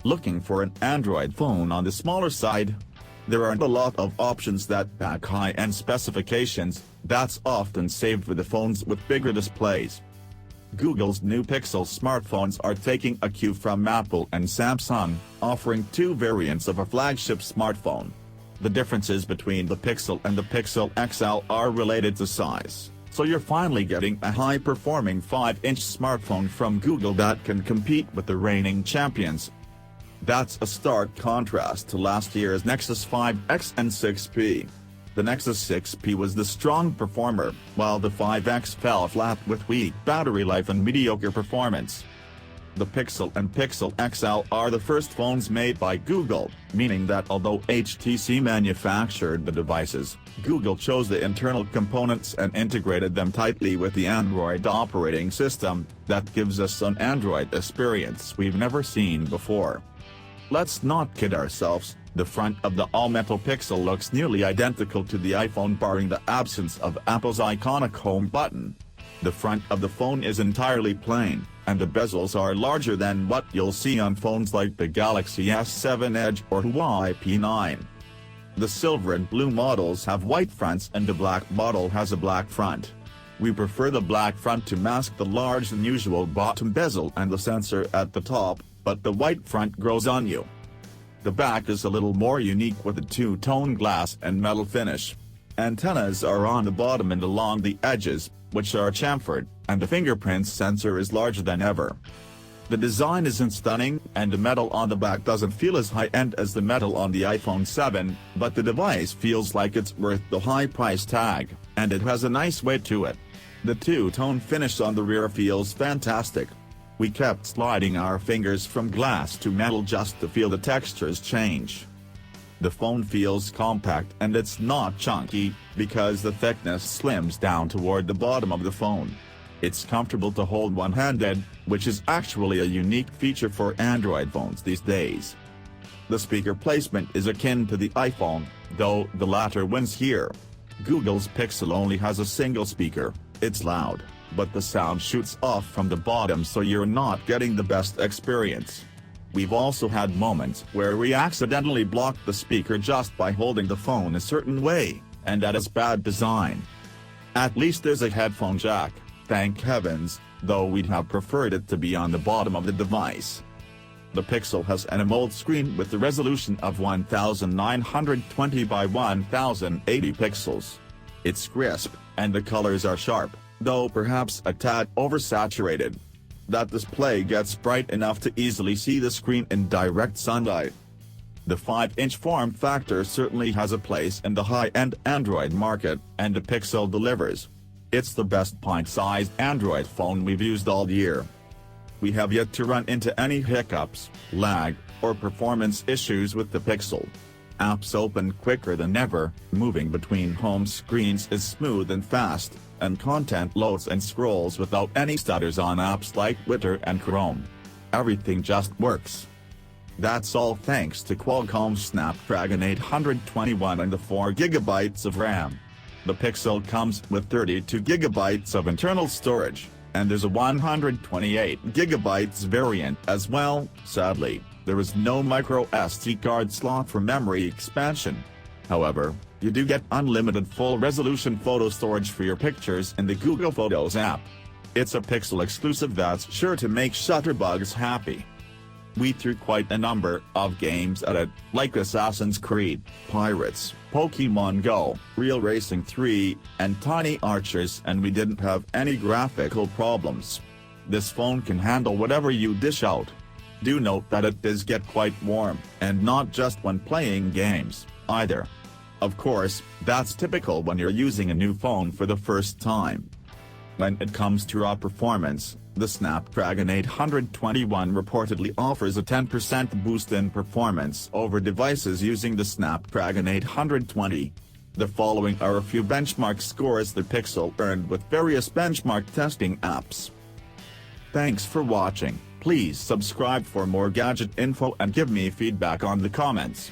Looking for an Android phone on the smaller side? There aren't a lot of options that pack high-end specifications. That's often saved for the phones with bigger displays. Google's new Pixel smartphones are taking a cue from Apple and Samsung, offering two variants of a flagship smartphone. The differences between the Pixel and the Pixel XL are related to size, so you're finally getting a high-performing 5-inch smartphone from Google that can compete with the reigning champions. That's a stark contrast to last year's Nexus 5X and 6P. The Nexus 6P was the strong performer, while the 5X fell flat with weak battery life and mediocre performance. The Pixel and Pixel XL are the first phones made by Google, meaning that although HTC manufactured the devices, Google chose the internal components and integrated them tightly with the Android operating system. That gives us an Android experience we've never seen before. Let's not kid ourselves, the front of the all-metal Pixel looks nearly identical to the iPhone barring the absence of Apple's iconic home button. The front of the phone is entirely plain, and the bezels are larger than what you'll see on phones like the Galaxy S7 Edge or Huawei P9. The silver and blue models have white fronts and the black model has a black front. We prefer the black front to mask the large unusual bottom bezel and the sensor at the top, but the white front grows on you. The back is a little more unique with a two-tone glass and metal finish. Antennas are on the bottom and along the edges, which are chamfered, and the fingerprint sensor is larger than ever. The design isn't stunning, and the metal on the back doesn't feel as high-end as the metal on the iPhone 7, but the device feels like it's worth the high price tag, and it has a nice weight to it. The two-tone finish on the rear feels fantastic. We kept sliding our fingers from glass to metal just to feel the textures change. The phone feels compact and it's not chunky, because the thickness slims down toward the bottom of the phone. It's comfortable to hold one-handed, which is actually a unique feature for Android phones these days. The speaker placement is akin to the iPhone, though the latter wins here. Google's Pixel only has a single speaker. It's loud, but the sound shoots off from the bottom, so you're not getting the best experience. We've also had moments where we accidentally blocked the speaker just by holding the phone a certain way, and that is bad design. At least there's a headphone jack, thank heavens, though we'd have preferred it to be on the bottom of the device. The Pixel has an AMOLED screen with the resolution of 1920 by 1080 pixels. It's crisp, and the colors are sharp, though perhaps a tad oversaturated. That display gets bright enough to easily see the screen in direct sunlight. The 5-inch form factor certainly has a place in the high-end Android market, and the Pixel delivers. It's the best pint-sized Android phone we've used all year. We have yet to run into any hiccups, lag, or performance issues with the Pixel. Apps open quicker than ever, moving between home screens is smooth and fast, and content loads and scrolls without any stutters on apps like Twitter and Chrome. Everything just works. That's all thanks to Qualcomm's Snapdragon 821 and the 4GB of RAM. The Pixel comes with 32GB of internal storage, and there's a 128GB variant as well. Sadly, there is no micro SD card slot for memory expansion. However, you do get unlimited full-resolution photo storage for your pictures in the Google Photos app. It's a Pixel exclusive that's sure to make shutterbugs happy. We threw quite a number of games at it, like Assassin's Creed, Pirates, Pokemon Go, Real Racing 3, and Tiny Archers, and we didn't have any graphical problems. This phone can handle whatever you dish out. Do note that it does get quite warm, and not just when playing games, either. Of course, that's typical when you're using a new phone for the first time. When it comes to raw performance, the Snapdragon 821 reportedly offers a 10% boost in performance over devices using the Snapdragon 820. The following are a few benchmark scores the Pixel earned with various benchmark testing apps. Thanks for watching. Please subscribe for more gadget info and give me feedback on the comments.